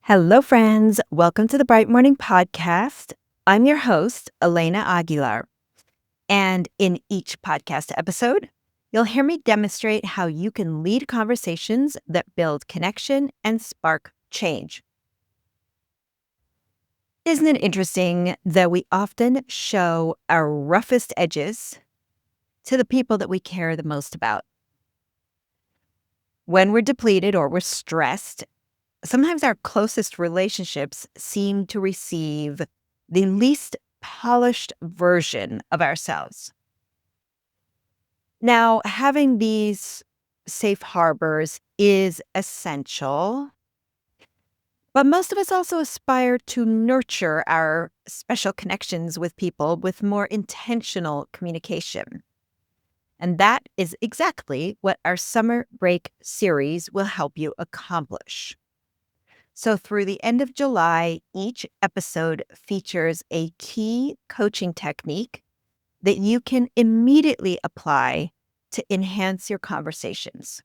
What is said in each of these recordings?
Hello, friends. Welcome to the Bright Morning Podcast. I'm your host, Elena Aguilar. And in each podcast episode, you'll hear me demonstrate how you can lead conversations that build connection and spark change. Isn't it interesting that we often show our roughest edges to the people that we care the most about? When we're depleted or we're stressed, sometimes our closest relationships seem to receive the least polished version of ourselves. Now, having these safe harbors is essential, but most of us also aspire to nurture our special connections with people with more intentional communication. And that is exactly what our summer break series will help you accomplish. So, through the end of July, each episode features a key coaching technique that you can immediately apply to enhance your conversations.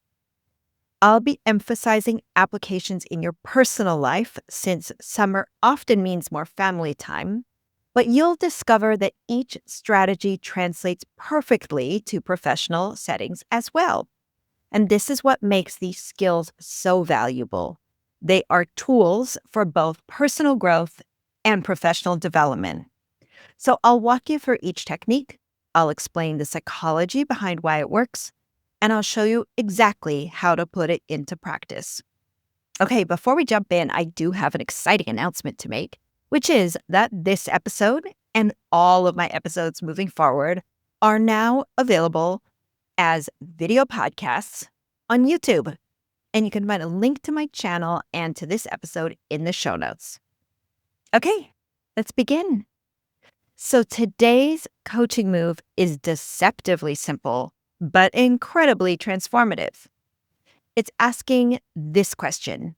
I'll be emphasizing applications in your personal life since summer often means more family time, but you'll discover that each strategy translates perfectly to professional settings as well. And this is what makes these skills so valuable. They are tools for both personal growth and professional development. So I'll walk you through each technique. I'll explain the psychology behind why it works, and I'll show you exactly how to put it into practice. Okay, before we jump in, I do have an exciting announcement to make, which is that this episode and all of my episodes moving forward are now available as video podcasts on YouTube. And you can find a link to my channel and to this episode in the show notes. Okay, let's begin. So today's coaching move is deceptively simple, but incredibly transformative. It's asking this question: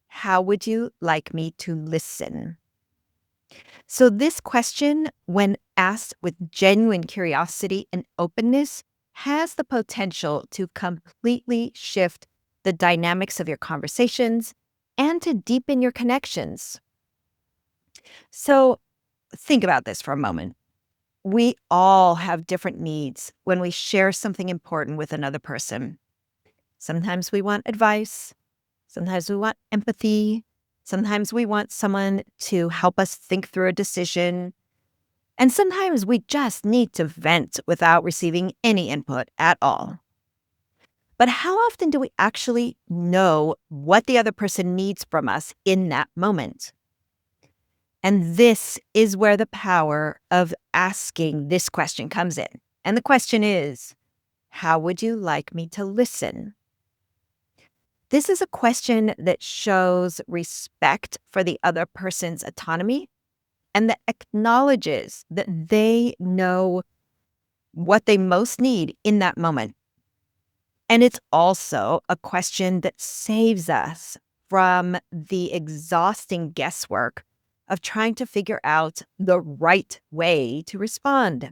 how would you like me to listen? So this question, when asked with genuine curiosity and openness, has the potential to completely shift the dynamics of your conversations and to deepen your connections. So think about this for a moment. We all have different needs when we share something important with another person. Sometimes we want advice. Sometimes we want empathy. Sometimes we want someone to help us think through a decision. And sometimes we just need to vent without receiving any input at all. But how often do we actually know what the other person needs from us in that moment? And this is where the power of asking this question comes in. And the question is, how would you like me to listen? This is a question that shows respect for the other person's autonomy and that acknowledges that they know what they most need in that moment. And it's also a question that saves us from the exhausting guesswork of trying to figure out the right way to respond.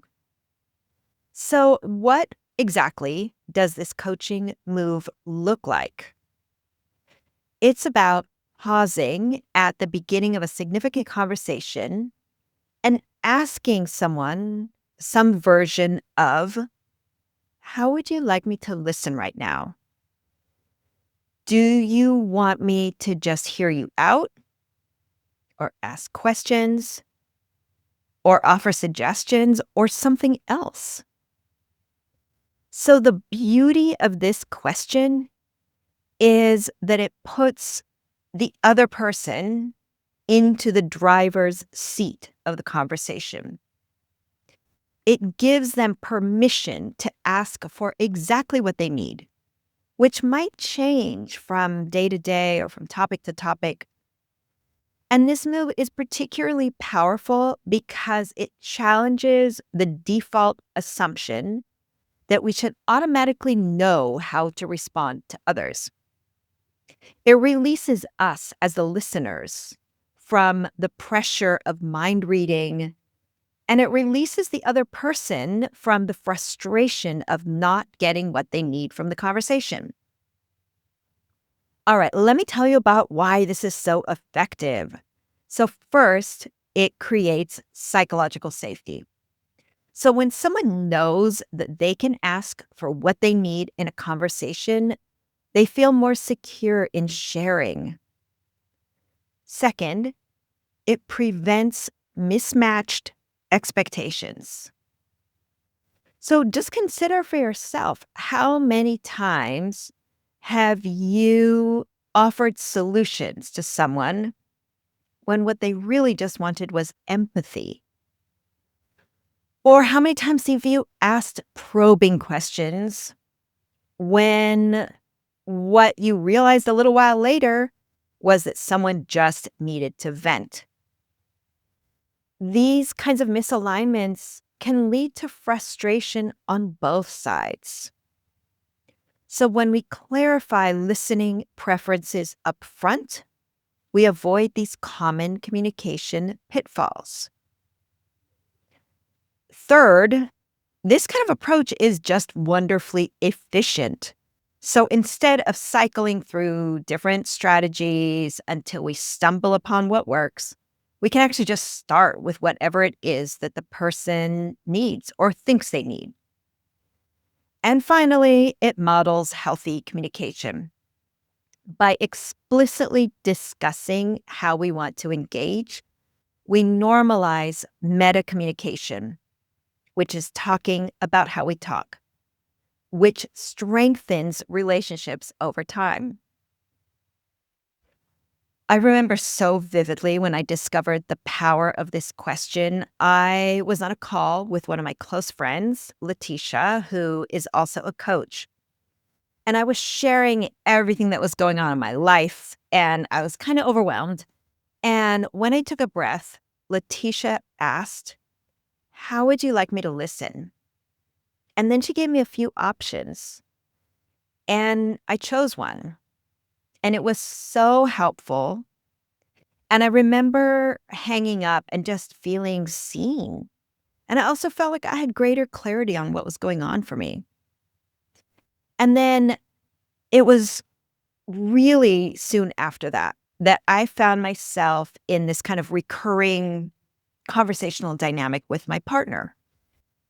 So, what exactly does this coaching move look like? It's about pausing at the beginning of a significant conversation and asking someone some version of, how would you like me to listen right now? Do you want me to just hear you out, or ask questions, or offer suggestions, or something else? So the beauty of this question is that it puts the other person into the driver's seat of the conversation. It gives them permission to ask for exactly what they need, which might change from day to day or from topic to topic. And this move is particularly powerful because it challenges the default assumption that we should automatically know how to respond to others. It releases us as the listeners from the pressure of mind reading, and it releases the other person from the frustration of not getting what they need from the conversation. All right, let me tell you about why this is so effective. So, first, it creates psychological safety. So, when someone knows that they can ask for what they need in a conversation, they feel more secure in sharing. Second, it prevents mismatched expectations. So just consider for yourself, how many times have you offered solutions to someone when what they really just wanted was empathy? Or how many times have you asked probing questions when what you realized a little while later was that someone just needed to vent? These kinds of misalignments can lead to frustration on both sides. So, when we clarify listening preferences up front, we avoid these common communication pitfalls. Third, this kind of approach is just wonderfully efficient. So, instead of cycling through different strategies until we stumble upon what works, we can actually just start with whatever it is that the person needs or thinks they need. And finally, it models healthy communication. By explicitly discussing how we want to engage, we normalize meta communication, which is talking about how we talk, which strengthens relationships over time. I remember so vividly when I discovered the power of this question. I was on a call with one of my close friends, Letitia, who is also a coach. And I was sharing everything that was going on in my life, and I was kind of overwhelmed. And when I took a breath, Letitia asked, "How would you like me to listen?" And then she gave me a few options, and I chose one. And it was so helpful. And I remember hanging up and just feeling seen. And I also felt like I had greater clarity on what was going on for me. And then it was really soon after that that I found myself in this kind of recurring conversational dynamic with my partner.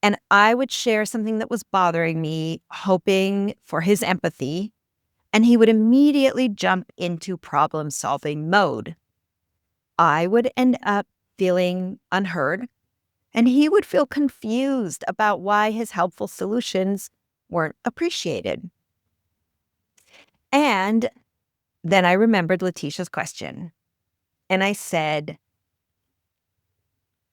And I would share something that was bothering me, hoping for his empathy, and he would immediately jump into problem solving mode. I would end up feeling unheard, and he would feel confused about why his helpful solutions weren't appreciated. And then I remembered Letitia's question, and I said,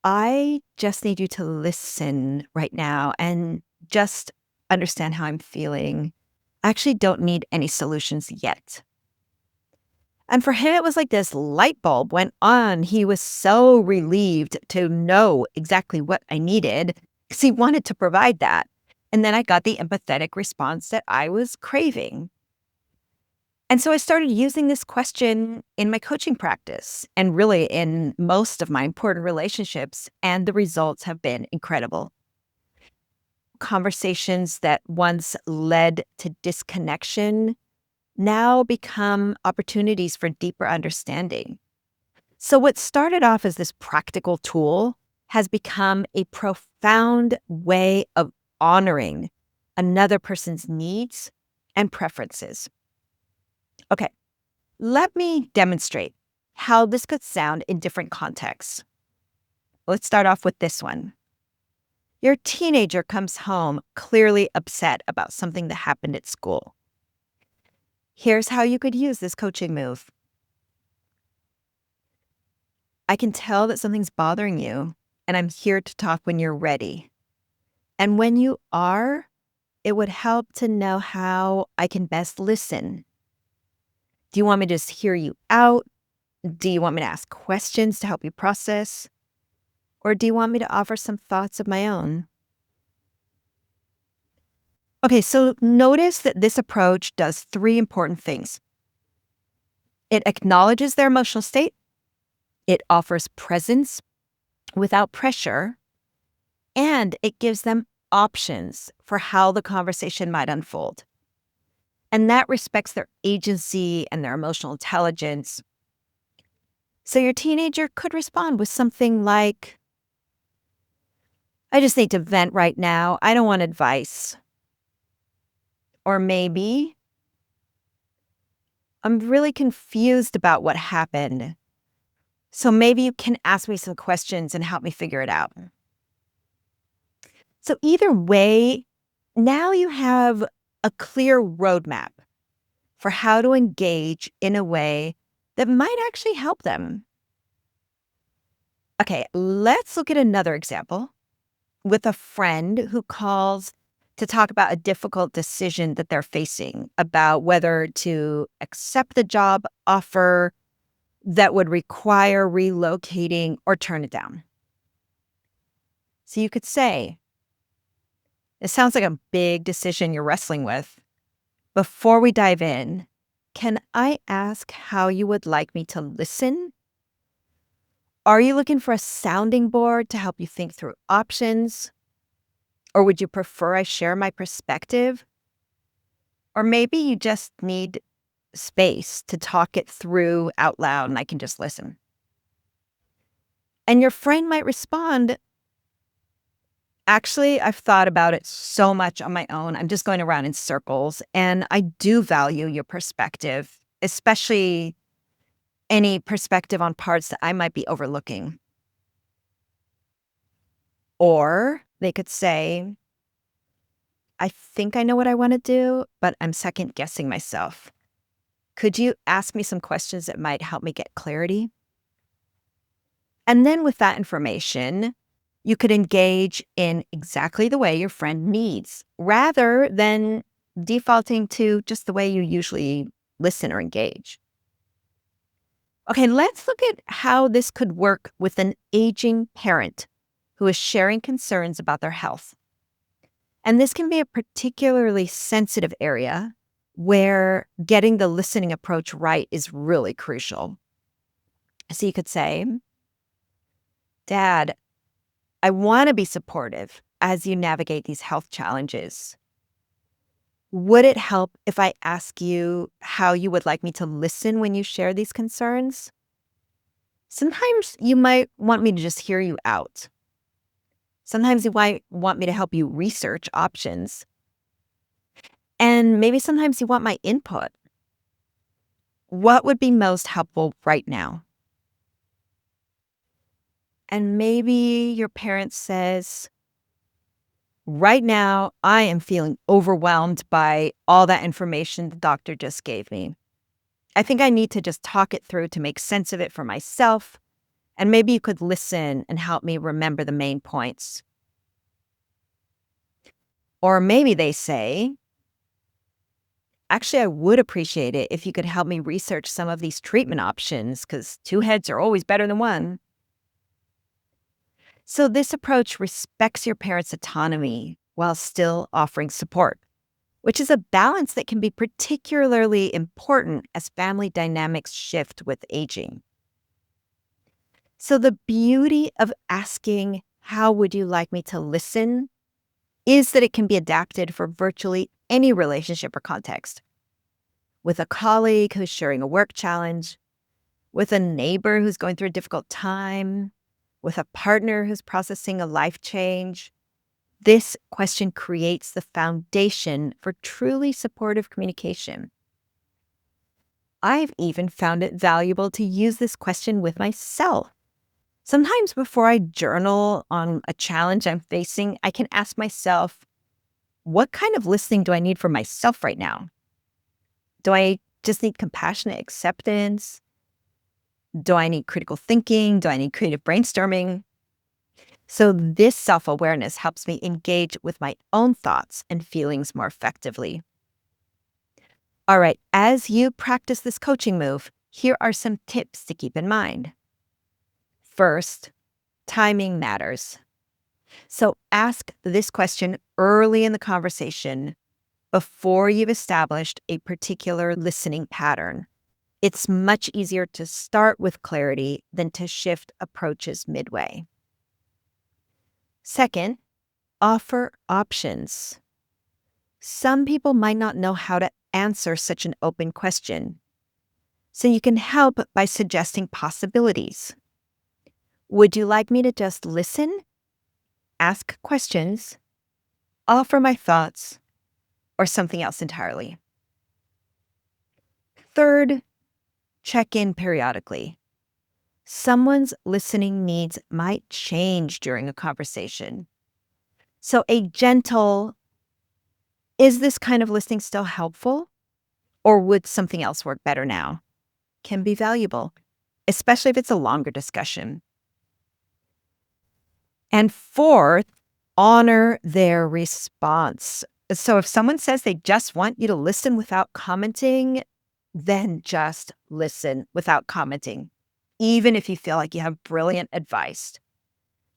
"I just need you to listen right now and just understand how I'm feeling. I actually don't need any solutions yet." And for him, it was like this light bulb went on. He was so relieved to know exactly what I needed because he wanted to provide that. And then I got the empathetic response that I was craving. And so I started using this question in my coaching practice and really in most of my important relationships, and the results have been incredible. Conversations that once led to disconnection now become opportunities for deeper understanding. So, what started off as this practical tool has become a profound way of honoring another person's needs and preferences. Okay, let me demonstrate how this could sound in different contexts. Let's start off with this one. Your teenager comes home clearly upset about something that happened at school. Here's how you could use this coaching move. "I can tell that something's bothering you, and I'm here to talk when you're ready. And when you are, it would help to know how I can best listen. Do you want me to just hear you out? Do you want me to ask questions to help you process? Or do you want me to offer some thoughts of my own?" Okay, so notice that this approach does three important things. It acknowledges their emotional state, it offers presence without pressure, and it gives them options for how the conversation might unfold. And that respects their agency and their emotional intelligence. So your teenager could respond with something like, I just need to vent right now. I don't want advice. Or maybe, I'm really confused about what happened. So maybe you can ask me some questions and help me figure it out. So either way, now you have a clear roadmap for how to engage in a way that might actually help them. Okay, let's look at another example with a friend who calls to talk about a difficult decision that they're facing about whether to accept the job offer that would require relocating or turn it down. So you could say, it sounds like a big decision you're wrestling with. Before we dive in, can I ask how you would like me to listen? Are you looking for a sounding board to help you think through options? Or would you prefer I share my perspective? Or maybe you just need space to talk it through out loud and I can just listen. And your friend might respond, actually, I've thought about it so much on my own. I'm just going around in circles. And I do value your perspective, especially any perspective on parts that I might be overlooking. Or they could say, I think I know what I want to do, but I'm second guessing myself. Could you ask me some questions that might help me get clarity? And then with that information, you could engage in exactly the way your friend needs, rather than defaulting to just the way you usually listen or engage. Okay, let's look at how this could work with an aging parent who is sharing concerns about their health. And this can be a particularly sensitive area where getting the listening approach right is really crucial. So you could say, Dad, I want to be supportive as you navigate these health challenges. Would it help if I ask you how you would like me to listen when you share these concerns? Sometimes you might want me to just hear you out. Sometimes you might want me to help you research options. And maybe sometimes you want my input. What would be most helpful right now? And maybe your parent says, right now, I am feeling overwhelmed by all that information the doctor just gave me. I think I need to just talk it through to make sense of it for myself. And maybe you could listen and help me remember the main points. Or maybe they say, actually, I would appreciate it if you could help me research some of these treatment options because two heads are always better than one. So this approach respects your parents' autonomy while still offering support, which is a balance that can be particularly important as family dynamics shift with aging. So the beauty of asking, how would you like me to listen, is that it can be adapted for virtually any relationship or context. With a colleague who's sharing a work challenge, with a neighbor who's going through a difficult time, with a partner who's processing a life change, this question creates the foundation for truly supportive communication. I've even found it valuable to use this question with myself. Sometimes before I journal on a challenge I'm facing, I can ask myself, what kind of listening do I need for myself right now? Do I just need compassionate acceptance? Do I need critical thinking? Do I need creative brainstorming? So this self-awareness helps me engage with my own thoughts and feelings more effectively. All right, as you practice this coaching move, here are some tips to keep in mind. First, timing matters. So ask this question early in the conversation before you've established a particular listening pattern. It's much easier to start with clarity than to shift approaches midway. Second, offer options. Some people might not know how to answer such an open question. So you can help by suggesting possibilities. Would you like me to just listen, ask questions, offer my thoughts, or something else entirely? Third, check in periodically. Someone's listening needs might change during a conversation. So a gentle, is this kind of listening still helpful? Or would something else work better now? Can be valuable, especially if it's a longer discussion. And fourth, honor their response. So if someone says they just want you to listen without commenting, then just listen without commenting, even if you feel like you have brilliant advice.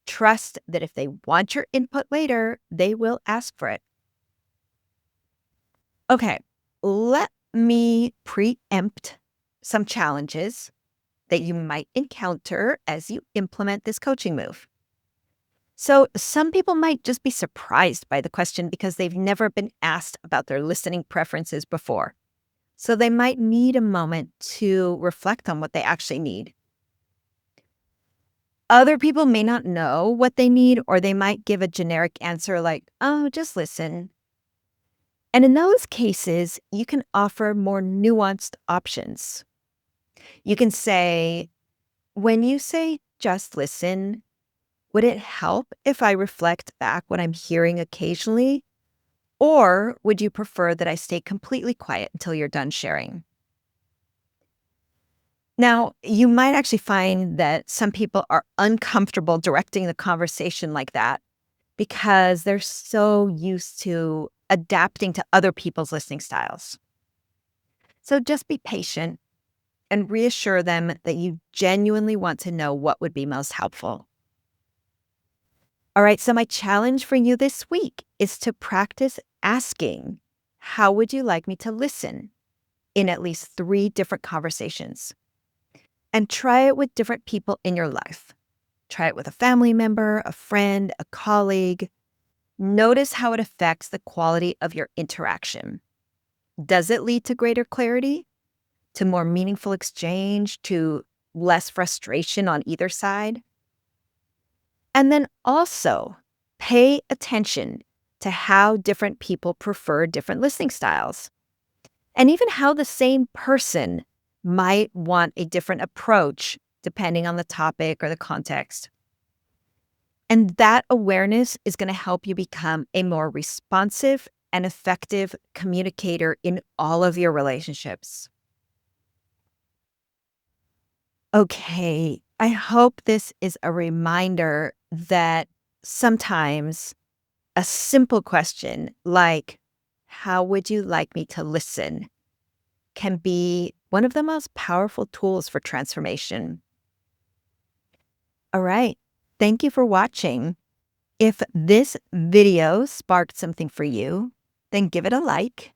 Trust that if they want your input later, they will ask for it. Okay, let me preempt some challenges that you might encounter as you implement this coaching move. So some people might just be surprised by the question because they've never been asked about their listening preferences before. So they might need a moment to reflect on what they actually need. Other people may not know what they need, or they might give a generic answer like, oh, just listen. And in those cases, you can offer more nuanced options. You can say, when you say just listen, would it help if I reflect back what I'm hearing occasionally? Or would you prefer that I stay completely quiet until you're done sharing? Now, you might actually find that some people are uncomfortable directing the conversation like that because they're so used to adapting to other people's listening styles. So just be patient and reassure them that you genuinely want to know what would be most helpful. All right, so my challenge for you this week is to practice asking, how would you like me to listen, in at least 3 different conversations? And try it with different people in your life. Try it with a family member, a friend, a colleague. Notice how it affects the quality of your interaction. Does it lead to greater clarity, to more meaningful exchange, to less frustration on either side? And then also pay attention to how different people prefer different listening styles, and even how the same person might want a different approach depending on the topic or the context. And that awareness is going to help you become a more responsive and effective communicator in all of your relationships. Okay, I hope this is a reminder that sometimes a simple question like, how would you like me to listen, can be one of the most powerful tools for transformation. All right. Thank you for watching. If this video sparked something for you, then give it a like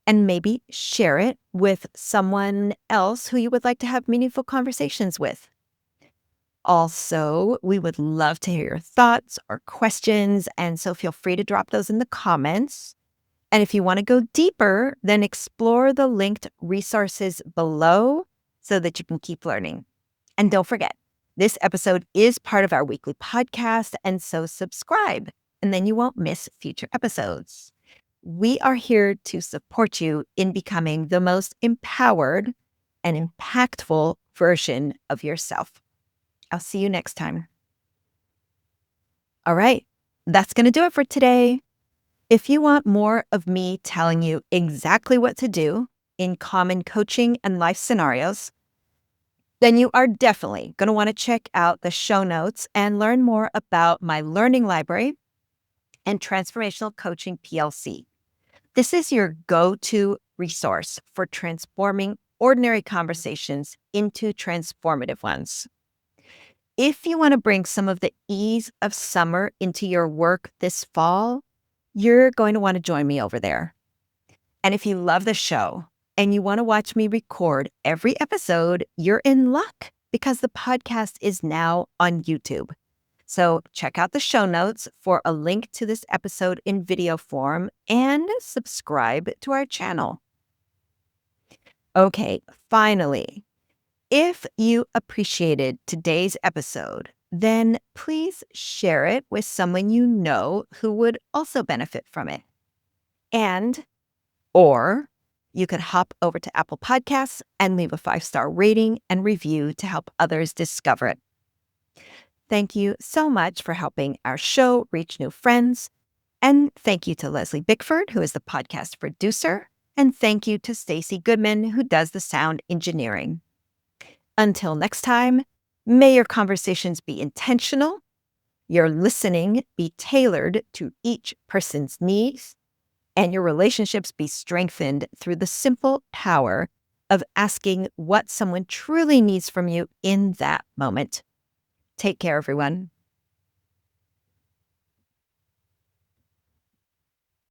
and maybe share it with someone else who you would like to have meaningful conversations with. Also, we would love to hear your thoughts or questions, and so feel free to drop those in the comments. And if you want to go deeper, then explore the linked resources below so that you can keep learning. And don't forget, this episode is part of our weekly podcast, and so subscribe, and then you won't miss future episodes. We are here to support you in becoming the most empowered and impactful version of yourself. I'll see you next time. All right, that's going to do it for today. If you want more of me telling you exactly what to do in common coaching and life scenarios, then you are definitely going to want to check out the show notes and learn more about my learning library and Transformational Coaching PLC. This is your go-to resource for transforming ordinary conversations into transformative ones. If you want to bring some of the ease of summer into your work this fall, you're going to want to join me over there. And if you love the show and you want to watch me record every episode, you're in luck because the podcast is now on YouTube. So check out the show notes for a link to this episode in video form and subscribe to our channel. Okay, finally, if you appreciated today's episode, then please share it with someone you know who would also benefit from it. And, or you could hop over to Apple Podcasts and leave a 5-star rating and review to help others discover it. Thank you so much for helping our show reach new friends. And thank you to Leslie Bickford, who is the podcast producer. And thank you to Stacy Goodman, who does the sound engineering. Until next time, may your conversations be intentional, your listening be tailored to each person's needs, and your relationships be strengthened through the simple power of asking what someone truly needs from you in that moment. Take care, everyone.